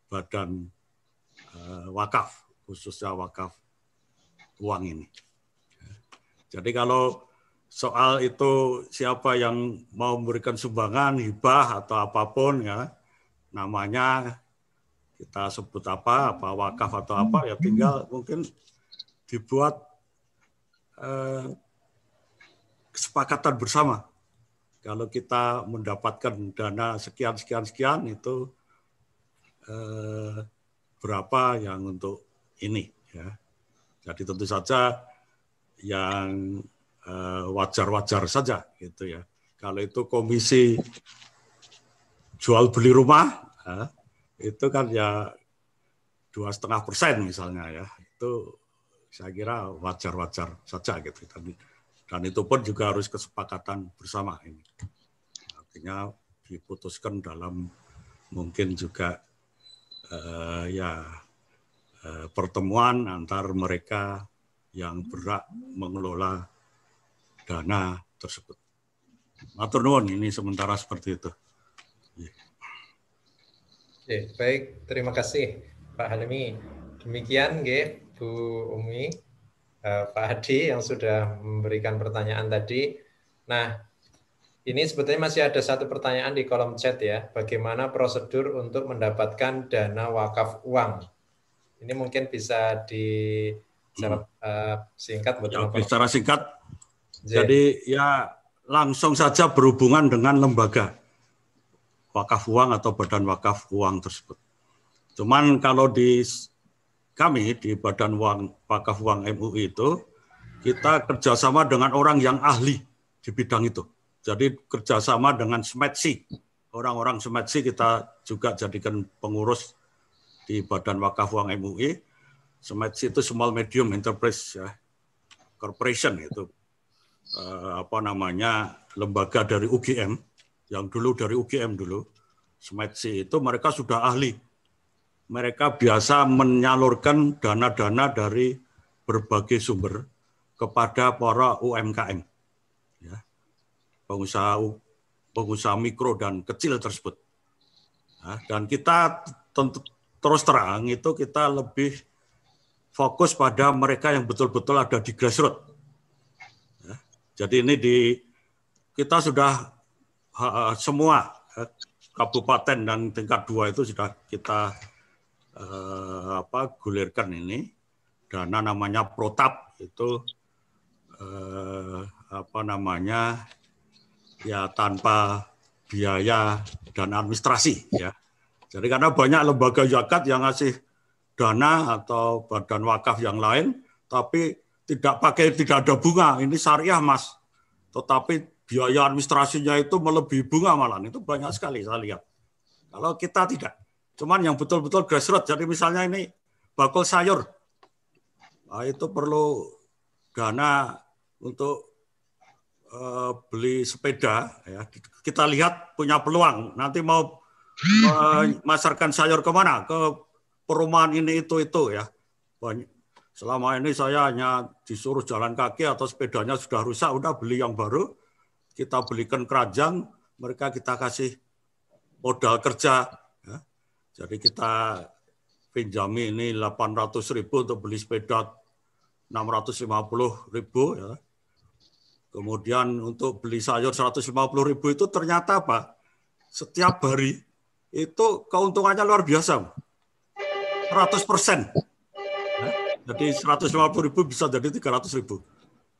badan wakaf, khususnya wakaf uang ini. Jadi kalau soal itu siapa yang mau memberikan sumbangan, hibah atau apapun ya, namanya kita sebut apa wakaf atau apa ya, tinggal mungkin dibuat kesepakatan bersama. Kalau kita mendapatkan dana sekian itu berapa yang untuk ini ya. Jadi tentu saja yang wajar-wajar saja gitu ya. Kalau itu komisi jual beli rumah ya, itu kan ya 2,5% misalnya ya. Itu saya kira wajar-wajar saja gitu. Dan itu pun juga harus kesepakatan bersama ini. Artinya diputuskan dalam mungkin juga pertemuan antar mereka yang berhak mengelola dana tersebut. Matur nuwun, ini sementara seperti itu. Baik, terima kasih Pak Halimi. Demikian Bu Umi, Pak Hadi yang sudah memberikan pertanyaan tadi. Nah, ini sebetulnya masih ada satu pertanyaan di kolom chat ya. Bagaimana prosedur untuk mendapatkan dana wakaf uang? Ini mungkin bisa dijawab singkat. Ya, secara singkat. Jadi ya langsung saja berhubungan dengan lembaga wakaf uang atau badan wakaf uang tersebut. Cuman kalau di kami di badan wakaf uang MUI itu kita kerjasama dengan orang yang ahli di bidang itu. Jadi kerjasama dengan SMEDSI, orang-orang SMEDSI kita juga jadikan pengurus di badan wakaf uang MUI. SMEDSI itu Small Medium Enterprise Corporation, itu lembaga dari UGM, yang dulu dari UGM dulu. SMEDSI itu mereka sudah ahli. Mereka biasa menyalurkan dana-dana dari berbagai sumber kepada para UMKM, ya, pengusaha mikro dan kecil tersebut. Nah, dan kita tentu terus terang itu kita lebih fokus pada mereka yang betul-betul ada di grassroots. Ya, jadi ini kita sudah semua kabupaten dan tingkat 2 itu sudah kita gulirkan ini dana namanya Protap itu ya tanpa biaya dan administrasi ya. Jadi karena banyak lembaga zakat yang ngasih dana atau badan wakaf yang lain, tapi tidak ada bunga. Ini syariah Mas, tetapi biaya administrasinya itu melebihi bunga malah. Itu banyak sekali saya lihat. Kalau kita tidak, cuman yang betul-betul grassroots. Jadi misalnya ini bakul sayur, nah, itu perlu dana untuk beli sepeda. Ya. Kita lihat punya peluang. Nanti mau memasarkan sayur kemana? Ke perumahan ini itu ya. Selama ini saya hanya disuruh jalan kaki atau sepedanya sudah rusak, udah beli yang baru, kita belikan keranjang, mereka kita kasih modal kerja. Ya. Jadi kita pinjami ini 800.000 untuk beli sepeda 650.000 ya. Kemudian untuk beli sayur 150.000 itu ternyata apa? Setiap hari itu keuntungannya luar biasa. 100%. Ya. Jadi 150.000 bisa jadi 300.000.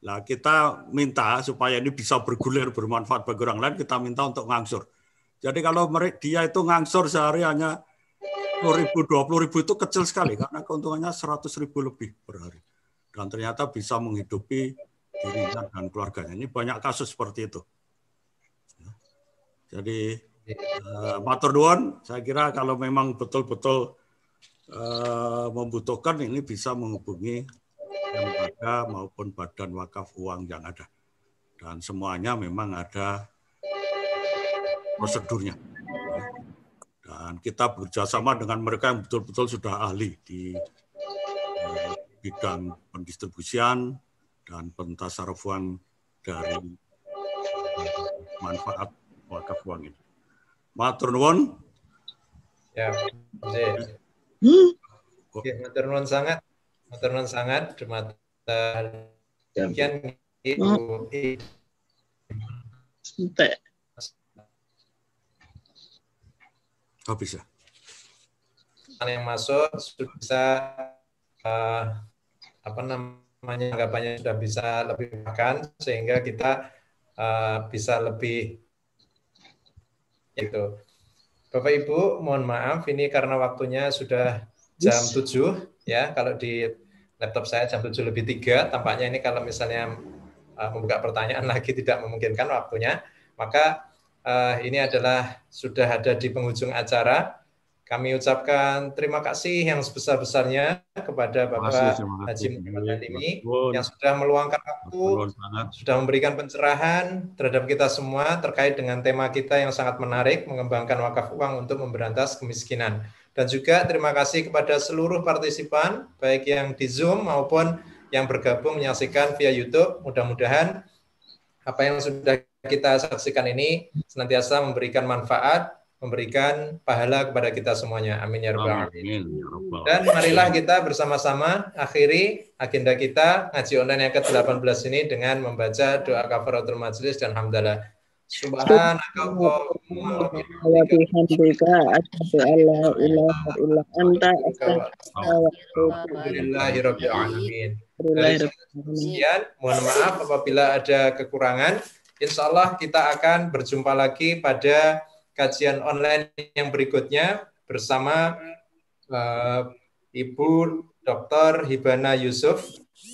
Nah, kita minta supaya ini bisa bergulir, bermanfaat bagi orang lain, kita minta untuk ngangsur. Jadi kalau dia itu ngangsur sehari hanya 10.000, 20.000 itu kecil sekali karena keuntungannya 100.000 lebih per hari. Dan ternyata bisa menghidupi dirinya dan keluarganya. Ini banyak kasus seperti itu. Jadi matur nuwun, saya kira kalau memang betul-betul membutuhkan ini bisa menghubungi lembaga maupun badan wakaf uang yang ada. Dan semuanya memang ada prosedurnya. Dan kita bekerjasama dengan mereka yang betul-betul sudah ahli di bidang pendistribusian dan pentasarufan dari manfaat wakaf uang ini. Matur nuwun. Ya, oke, matur nuwun sangat. Matur nuwun sangat. Demikian Ibu. Bisa. Yang masuk sudah bisa anggapannya sudah bisa lebih makan sehingga kita bisa lebih itu. Bapak Ibu, mohon maaf ini karena waktunya sudah jam 7 ya. Kalau di laptop saya jam 7:03, tampaknya ini kalau misalnya membuka pertanyaan lagi tidak memungkinkan waktunya, maka ini adalah sudah ada di penghujung acara. Kami ucapkan terima kasih yang sebesar-besarnya kepada Bapak Haji Muhammad Halimi yang sudah meluangkan waktu, sudah memberikan pencerahan terhadap kita semua terkait dengan tema kita yang sangat menarik, mengembangkan wakaf uang untuk memberantas kemiskinan. Dan juga terima kasih kepada seluruh partisipan, baik yang di Zoom maupun yang bergabung menyaksikan via YouTube. Mudah-mudahan apa yang sudah kita saksikan ini senantiasa memberikan manfaat, memberikan pahala kepada kita semuanya. Amin ya rabbal alamin. Dan marilah kita bersama-sama akhiri agenda kita ngaji online yang ke-18 ini dengan membaca doa kafaratul majelis dan hamdalah. Subhanakallahumma wa bihamdika asyhadu an la ilaha illa anta astaghfiruka wa atubu ilaik. Sekian, mohon maaf apabila ada kekurangan. Insya Allah kita akan berjumpa lagi pada kajian online yang berikutnya bersama Ibu Dr. Hibana Yusuf.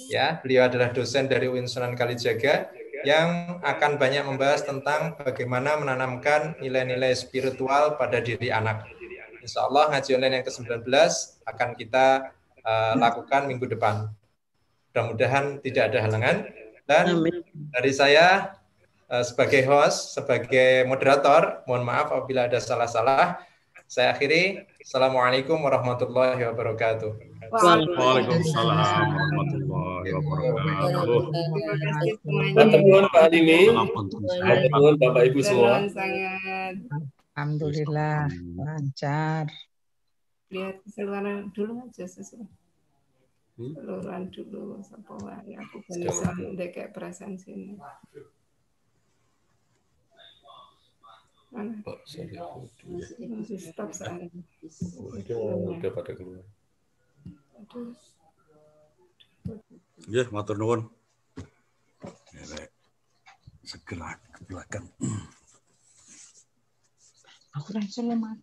Ya, beliau adalah dosen dari UIN Sunan Kalijaga yang akan banyak membahas tentang bagaimana menanamkan nilai-nilai spiritual pada diri anak. Insya Allah ngaji online yang ke-19 akan kita lakukan minggu depan. Mudah-mudahan tidak ada halangan. Dan dari saya sebagai host, sebagai moderator, mohon maaf apabila ada salah-salah. Saya akhiri. Assalamualaikum warahmatullahi wabarakatuh. Waalaikumsalam warahmatullahi wabarakatuh. Matur nuwun Pak Halimi. Matur nuwun Bapak Ibu semua. Alhamdulillah lancar. Lihat keseluruhan dulu aja sesuai. Keseluruhan dulu sampai aku bisa kayak presensi ini. Stop saya. Udah pada keluar. Ya, matur nuwun. Segera ke belakang. Aku langsung lemah.